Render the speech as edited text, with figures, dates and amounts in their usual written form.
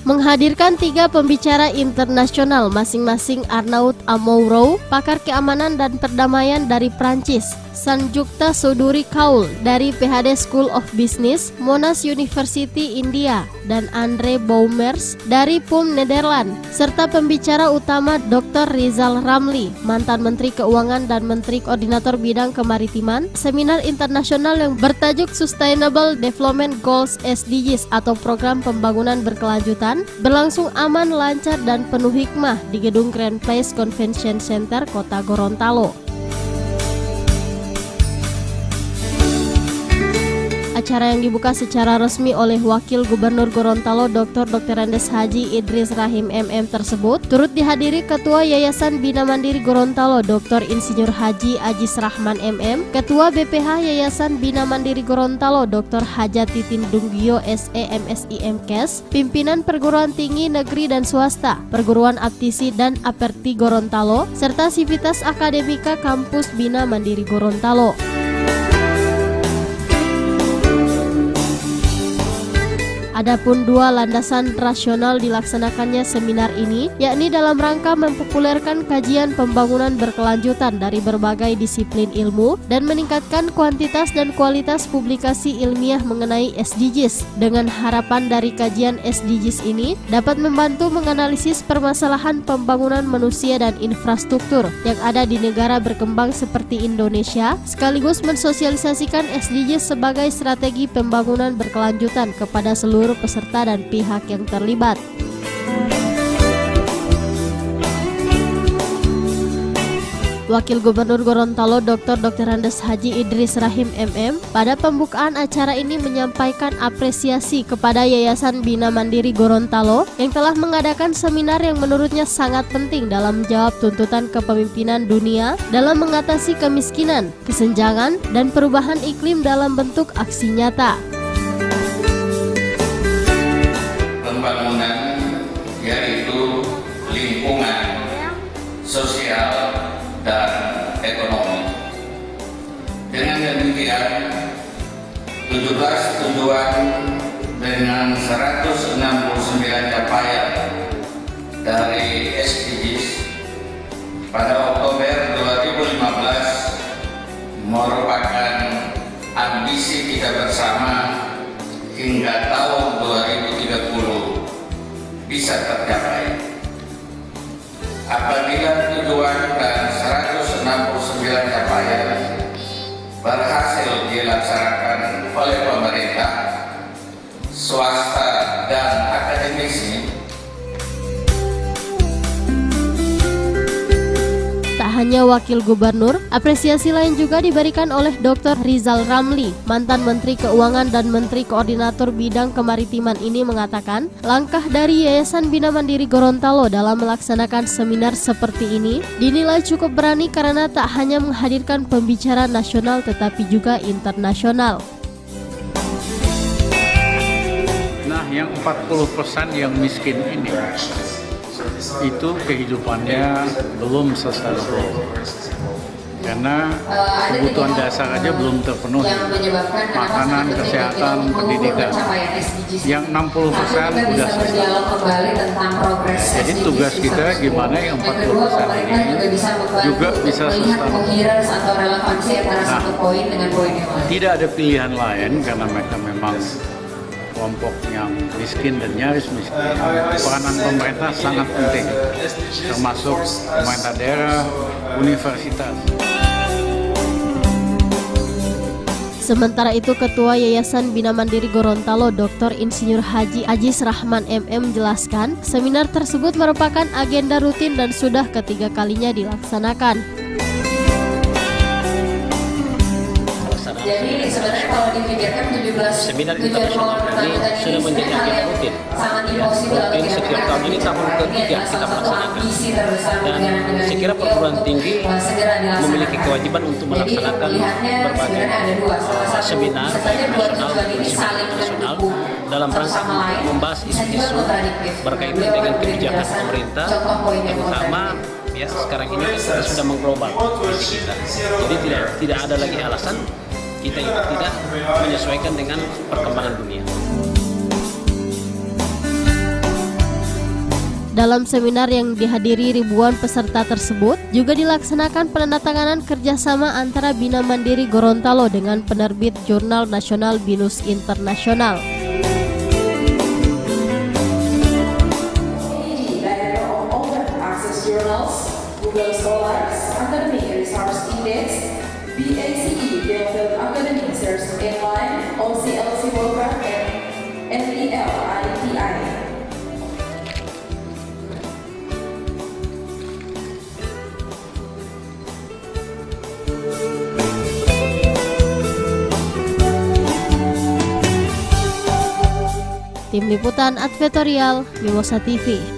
menghadirkan 3 pembicara internasional, masing-masing Arnaud Amouroux, pakar keamanan dan perdamaian dari Prancis, Sanjukta Soduri Kaul dari PhD School of Business, Monash University India, dan Andre Boumers dari PUM Nederland, serta pembicara utama Dr. Rizal Ramli, mantan Menteri Keuangan dan Menteri Koordinator Bidang Kemaritiman, seminar internasional yang bertajuk Sustainable Development Goals SDGs atau Program Pembangunan Berkelanjutan, berlangsung aman, lancar, dan penuh hikmah di Gedung Grand Place Convention Center, Kota Gorontalo. Acara yang dibuka secara resmi oleh Wakil Gubernur Gorontalo Dr. Andes Haji Idris Rahim MM tersebut turut dihadiri Ketua Yayasan Bina Mandiri Gorontalo Dr. Insinyur Haji Ajis Rahman MM, Ketua BPH Yayasan Bina Mandiri Gorontalo Dr. Hajati Tindunggio SE MSI MKes, pimpinan perguruan tinggi negeri dan swasta, perguruan aptisi dan aperti Gorontalo, serta Sivitas Akademika Kampus Bina Mandiri Gorontalo. Adapun 2 landasan rasional dilaksanakannya seminar ini, yakni dalam rangka mempopulerkan kajian pembangunan berkelanjutan dari berbagai disiplin ilmu dan meningkatkan kuantitas dan kualitas publikasi ilmiah mengenai SDGs, dengan harapan dari kajian SDGs ini dapat membantu menganalisis permasalahan pembangunan manusia dan infrastruktur yang ada di negara berkembang seperti Indonesia, sekaligus mensosialisasikan SDGs sebagai strategi pembangunan berkelanjutan kepada seluruh peserta dan pihak yang terlibat. Wakil Gubernur Gorontalo Dr. Andes Haji Idris Rahim MM pada pembukaan acara ini menyampaikan apresiasi kepada Yayasan Bina Mandiri Gorontalo yang telah mengadakan seminar yang menurutnya sangat penting dalam menjawab tuntutan kepemimpinan dunia dalam mengatasi kemiskinan, kesenjangan, dan perubahan iklim dalam bentuk aksi nyata. Pembangunan yaitu lingkungan, sosial, dan ekonomi. Dengan demikian, 17 tujuan dengan 169 capaian dari SDGs pada Oktober 2015 merupakan ambisi kita bersama hingga tahun 2030 bisa tercapai. Apabila tujuan dan 169 capaian berhasil dilaksanakan oleh pemerintah, swasta, dan akademisi, hanya Wakil Gubernur, apresiasi lain juga diberikan oleh Dr. Rizal Ramli, mantan Menteri Keuangan dan Menteri Koordinator Bidang Kemaritiman ini mengatakan, langkah dari Yayasan Bina Mandiri Gorontalo dalam melaksanakan seminar seperti ini dinilai cukup berani karena tak hanya menghadirkan pembicara nasional tetapi juga internasional. Nah, yang 40% yang miskin ini itu kehidupannya belum sustainable karena kebutuhan dasar aja belum terpenuhi, makanan, kesehatan, pendidikan. Yang 60% udah sustainable. Jadi tugas kita gimana yang 40% ini juga bisa sustainable. Nah, tidak ada pilihan lain karena mereka memang kelompok yang miskin dan nyaris miskin. Peranan pemerintah sangat penting, termasuk pemerintah daerah, universitas. Sementara itu, Ketua Yayasan Bina Mandiri Gorontalo Dr. Insinyur Haji Ajis Rahman MM menjelaskan, seminar tersebut merupakan agenda rutin dan sudah ketiga kalinya dilaksanakan. Jadi sebenarnya kalau dipikirkan 17 seminar internasional ini sudah menjadi agenda rutin. Rutin setiap tahun ini tahun ketiga kita melaksanakan. Dan saya kira perguruan tinggi memiliki kewajiban untuk melaksanakan berbagai seminar baik nasional maupun internasional dalam rangka membahas isu-isu berkaitan dengan kebijakan pemerintah, yang utama ya sekarang ini kita sudah mengglobal visi kita. Jadi tidak ada lagi alasan kita itu tidak menyesuaikan dengan perkembangan dunia. Dalam seminar yang dihadiri ribuan peserta tersebut, juga dilaksanakan penandatanganan kerjasama antara Bina Mandiri Gorontalo dengan penerbit Jurnal Nasional BINUS Internasional. Google Scholars, Academic Resource Index, BACE, Bielefeld Academic Research Inline, OCLC Worker, and NEL-ITI. Tim Liputan Advertorial Mimosa TV.